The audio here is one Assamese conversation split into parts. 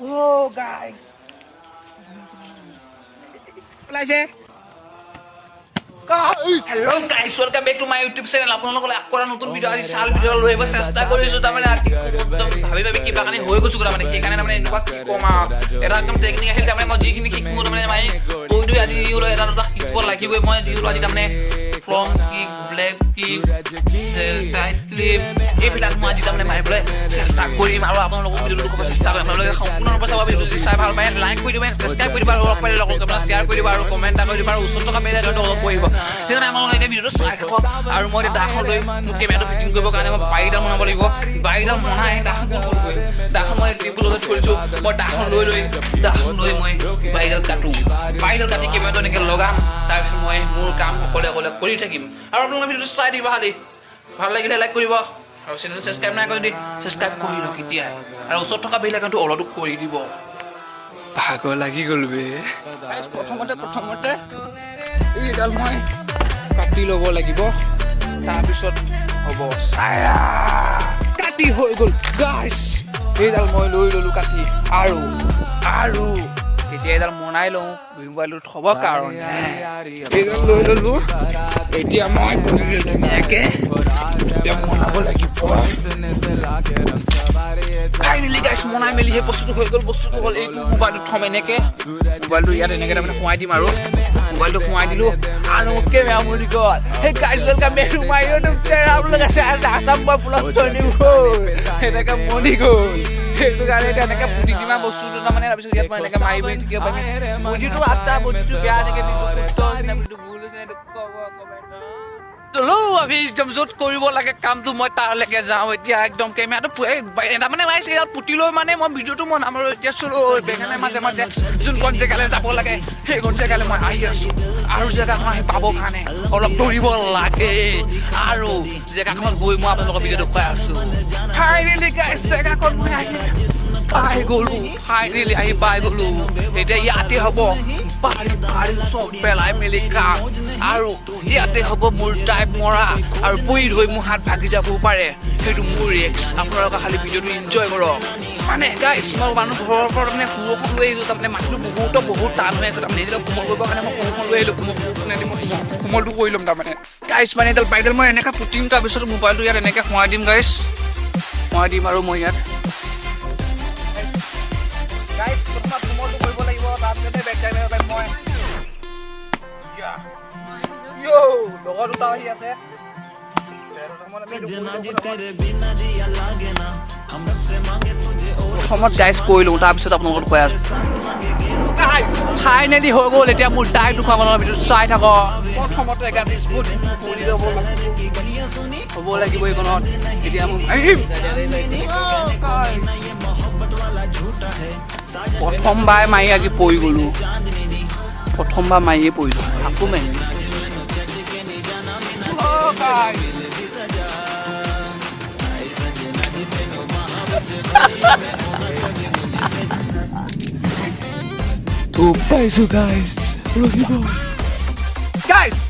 Oh guys. Olayse. Hello guys, welcome back to my YouTube channel. আপোনালোকলৈ আকৌ এটা নতুন ভিডিও আজি চাল ভিডিও লৈ আহিব চেষ্টা কৰিছো তাৰমানে ভাবি কিবা কানে হৈ গৈছো তাৰমানে সেইকাৰণে তাৰমানে এনেকুৱা কি কম এটা একদম টেকনিক আহিল তাৰমানে মই যিখিনি শিকো তাৰমানে মই কৈছো আজি যিগুলো এটা দুটা শিকিব লাগিবই মই যিগুলো আজি তাৰমানে from kick black kick side clip এইবিলাক মই আজি তাৰমানে মাৰিবলৈ চেষ্টা কৰিম আৰু আপোনালোকক ভিডিওটো খুব চেষ্টা কৰিম আপোনালোকে সম্পূৰ্ণৰূপে চাব ভিডিওটো চাই ভাল পায় লাইক কৰি দিবা সাবস্ক্ৰাইব কৰি দিবা আৰু লগপালে লগক আপোনালোকে শ্বেয়াৰ কৰি দিবা আৰু কমেন্ট কৰি দিবা আৰু ওচৰত থকা বেল আইকনটো অন কৰিব সেইকাৰণে আপোনালোকে ভিডিওটো চাই থাকক আৰু মই দাখন লৈ মোক কেমেৰাটো ফিটিং কৰিবৰ কাৰণে মই বাইকডাল বনাব লাগিব বাইকডাল বনাই দাখন মই টিপুলত কৰিছো মই দাখন লৈ মই বাইকডাল কাটি কেমেৰাটো এনেকৈ লগাম তাৰপিছত মই মোৰ কাম অকলে কৰি থাকিম আৰু আপোনালোকে ভিডিওটো চাই দিবা খালি ভাল লাগিলে লাইক কৰিব আৰু চেনেলটো সাবস্ক্ৰাইব নাই কৰি সাবস্ক্ৰাইব কৰি লওক এতিয়া আৰু ওচৰত থকা বেল আইকনটো অলটো কৰি দিব ভাগৰ লাগি গ'ল বে প্ৰথমতে এইডাল মই কাটি ল'ব লাগিব তাৰপিছত হ'ব চায়া কাটি হৈ গ'ল গাইছ এইডাল মই লৈ ল'লো কাটি আৰু এতিয়া এইডাল মনাই লওঁ মোবাইলটো থ'ব কাৰণে এইডাল লৈ ল'লো এতিয়া মই ধুনীয়াকৈ এতিয়া মনাব লাগিব ফাইনেলি গাইছ মনাই মেলি সেই বস্তুটো হ'ল এইটো মোবাইলটো থ'ম এনেকৈ মোবাইলটো ইয়াত এনেকৈ তাৰমানে সোমাই দিম আৰু মোবাইলটো সোমাই দিলোঁ আৰু কেমেৰা মৰি গ'ল সেই গাইডাল কামেৰু মাৰি আপোনালোকে চাই মই পুলক থৈ দিম সেনেকৈ মৰি গ'ল সেইটো কাৰণে এতিয়া এনেকৈ ফুটি দিমা বস্তুটো তাৰমানে তাৰপিছত ইয়াত মই এনেকৈ মাৰি মাৰি থাকিব পাৰিম বুজিটো আচ্ছা বুজিটো বেয়া এনেকৈ বুজিটো ভুল হৈছে এইটো ক'ব চলো আমি একদম য'ত কৰিব লাগে কামটো মই তালৈকে যাওঁ এতিয়া একদম কেমেৰাটো তাৰমানে মাৰিছে ইয়াত পুতি লৈ মানে মই ভিডিঅ'টো বনাম আৰু এতিয়া চলো বেঙেনে মাজে যোনখন জেগালৈ যাব লাগে সেইখন জেগালৈ মই আহি আছোঁ আৰু জেগাখন আহি পাবৰ কাৰণে অলপ দৌৰিব লাগে আৰু জেগাখনত গৈ মই আপোনালোকৰ ভিডিঅ' দেখুৱাই আছোঁ ফাইনেলি গাইছ জেগাখন মই পাই গ'লো এতিয়া ইয়াতে হ'ব পাৰি চব পেলাই মেলি কাম আৰু ইয়াতে হ'ব মোৰ টাইপ মৰা আৰু পৰি ধৰি মোৰ হাত ভাগি যাবও পাৰে সেইটো মোৰ ৰিস্ক আপোনালোকে খালি ভিডিঅ'টো এনজয় কৰক মানে গাইছ মই মানুহ ঘৰৰ পৰা তাৰমানে কুৰখন লৈ আহিলোঁ তাৰমানে মানুহটো বহুত টান হৈ আছে তাৰমানে এইডাল কোমল কৰিবৰ কাৰণে মই কুৰখন লৈ আহিলোঁ কোমলটো কৰি ল'ম তাৰমানে গাইছ মানে এইডাল বাইডাল মই এনেকৈ পুতিম তাৰপিছত মোবাইলটো ইয়াত এনেকৈ সোমাই দিম গাইছ সোমাই দিম আৰু মই ইয়াত কোমলটো কৰিব লাগিব তাৰপিছতে বেক ড্ৰাইভাৰ পাৰিম মই লগৰ দুটা আহি আছে প্ৰথমত গাইছ কৰি লওঁ তাৰপিছত আপোনালোকক কৈ আছোঁ ফাইনেলি হৈ গ'ল এতিয়া মোৰ ডাইট দুখন ভিডিঅ' চাই থাকক প্ৰথমতে হ'ব লাগিব এইখনত এতিয়া মোক প্ৰথমবাৰ মাৰি আজি পৰি গ'লোঁ প্ৰথমবাৰ মাৰিয়ে পৰিলোঁ আকৌ মাৰি দুখ পাইছোঁ গাইছ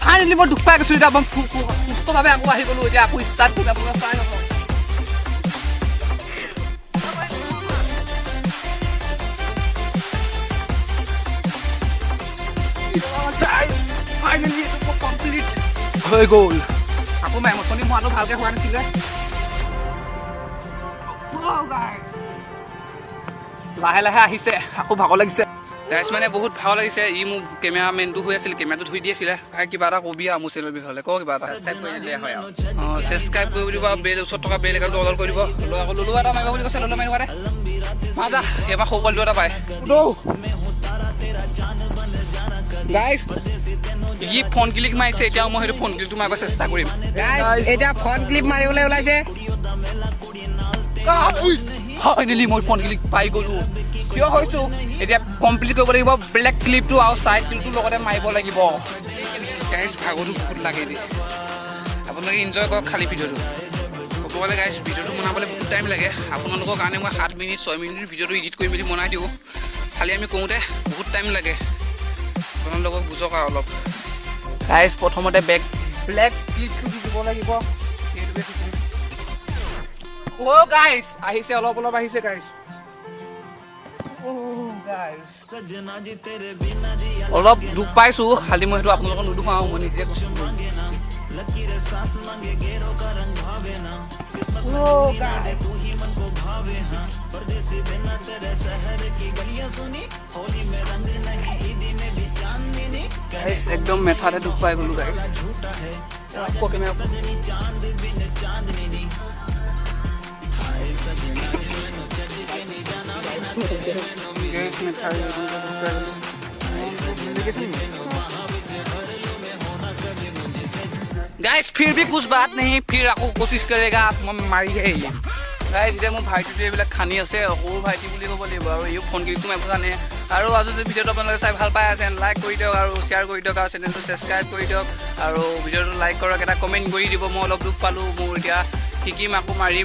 ফাইনেলি মই দুখ পাই গৈছোঁ এতিয়া মই সুস্থভাৱে আকৌ আহি গ'লোঁ এতিয়া আকৌ ষ্টাৰ্ট কৰিম আপোনালোকে চাই থাকক ফাইনেলি কমপ্লিট হৈ গ'ল আকৌ মেমচনি মোৱাটো ভালকৈ হোৱা নাছিলে লাহে আহিছে আকৌ ভাগৰ লাগিছে গাইছ মানে বহুত ভাল লাগিছে ই মোক কেমেৰামেনটো হৈ আছিল কেমেৰাটো ধুই দি আছিলে কিবা এটা কবি আৰু মোৰ চেনেলৰ বিষয়ে কওঁ কিবা এটা ছাবস্ক্ৰাইব কৰিব দিব বেল ওচৰত থকা বেল একাউণ্টটো অৰ্ডাৰ কৰি দিব আকৌ লুলু এটা মাৰিব বুলি কৈছে লুলু মাৰিব পাৰে মাজা এইবাৰ সৌ পোৱালিটো এটা পায় গাইছ ই ফোন ক্লিক মাৰিছে এতিয়াও মই সেইটো ফোন ক্লিকটো মাৰিব চেষ্টা কৰিম এতিয়া ফোন ক্লিক মাৰিবলৈ ওলাইছে ফাইনেলি মই ফোন ক্লিক পাই গ'লোঁ কিয় হৈছোঁ এতিয়া কমপ্লিট কৰিব লাগিব ব্লেক ক্লিপটো আৰু চাইড ক্লিপটোৰ লগতে মাৰিব লাগিব গাইছ ভাগৰটো বহুত লাগে দেই আপোনালোকে এনজয় কৰক খালী ভিডিঅ'টো ক'ব গ'লে গাইছ ভিডিঅ'টো বনাবলৈ বহুত টাইম লাগে আপোনালোকৰ কাৰণে মই 7 মিনিট 6 মিনিট ভিডিঅ'টো এডিট কৰি মেলি বনাই দিওঁ খালি আমি কৰোঁতে বহুত টাইম লাগে আপোনালোকক বুজক আৰু অলপ গাইছ প্ৰথমতে ব্লেক ক্লিপটো দিব লাগিব গাইছ আহিছে অলপ আহিছে গাইছ অলপ দুখ পাইছোঁ, খালি মই সেইটো আপোনালোকক নুদুখাওঁ, মই নিজে কৈছোঁ। একদম মেথাতে দুখ পাই গ'লো গাইছ। गाइस फिर भी कुछ बात नहीं, फिर আকৌ कोशिश करेगा মই মাৰিহে আহিম। গাইছ এতিয়া মোৰ ভাইটিটোৱে এইবিলাক খানি আছে, সৰু ভাইটি বুলি ক'ব লাগিব আৰু ইও ফোন কৰি সোমাই জানে। আৰু আজি যদি ভিডিঅ'টো আপোনালোকে চাই ভাল পাই আছেন, লাইক কৰি দিয়ক আৰু শ্বেয়াৰ কৰি দিয়ক আৰু চেনেলটো ছাবস্ক্ৰাইব কৰি দিয়ক আৰু ভিডিঅ'টো লাইক কৰক, এটা কমেণ্ট কৰি দিব। মই অলপ দুখ পালোঁ, মোৰ এতিয়া শিকিম, আকৌ মাৰি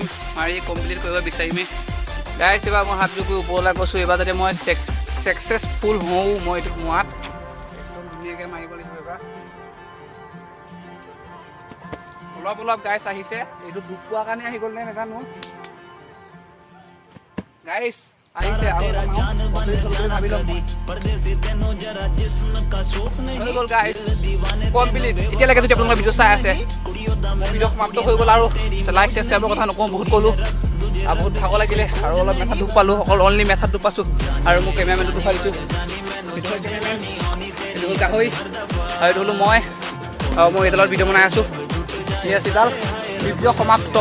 কমপ্লিট কৰিব বিচাৰিমেই। গাইছ এবাৰ মই হাত জোৰ ওপৰলৈ কৈছোঁ, এইবাৰ যাতে মই ছাকচেছফুল হওঁ, মই এইটো মোৱাত একদম ধুনীয়াকৈ মাৰিব লাগিব। এবাৰ অলপ গাইছ আহিছে, এইটো দুখ পোৱাৰ কাৰণে আহি গ'ল নে নাজানো। গাইছ আহিছে হৈ গ'ল গাইছ কমপ্লিট। এতিয়ালৈকে যদি আপোনালোকে ভিডিঅ' চাই আছে, ভিডিঅ' সমাপ্ত হৈ গ'ল। আৰু লাইক ছাবস্ক্ৰাইবৰ কথা নকওঁ, বহুত ক'লোঁ আৰু বহুত ভাগৰ লাগিলে আৰু অলপ মেথাত দুখ পালোঁ, অনলি মেথাত দুখ পাইছোঁ আৰু মোৰ কেমেৰামেনটো দুখ পাইছোঁ। এইটো হ'ল গাহৰি আৰু এইটো হ'লোঁ মই, আৰু মই এইডালত ভিডিঅ' বনাই আছোঁ। ঠিক আছে, ভিডিঅ' সমাপ্ত।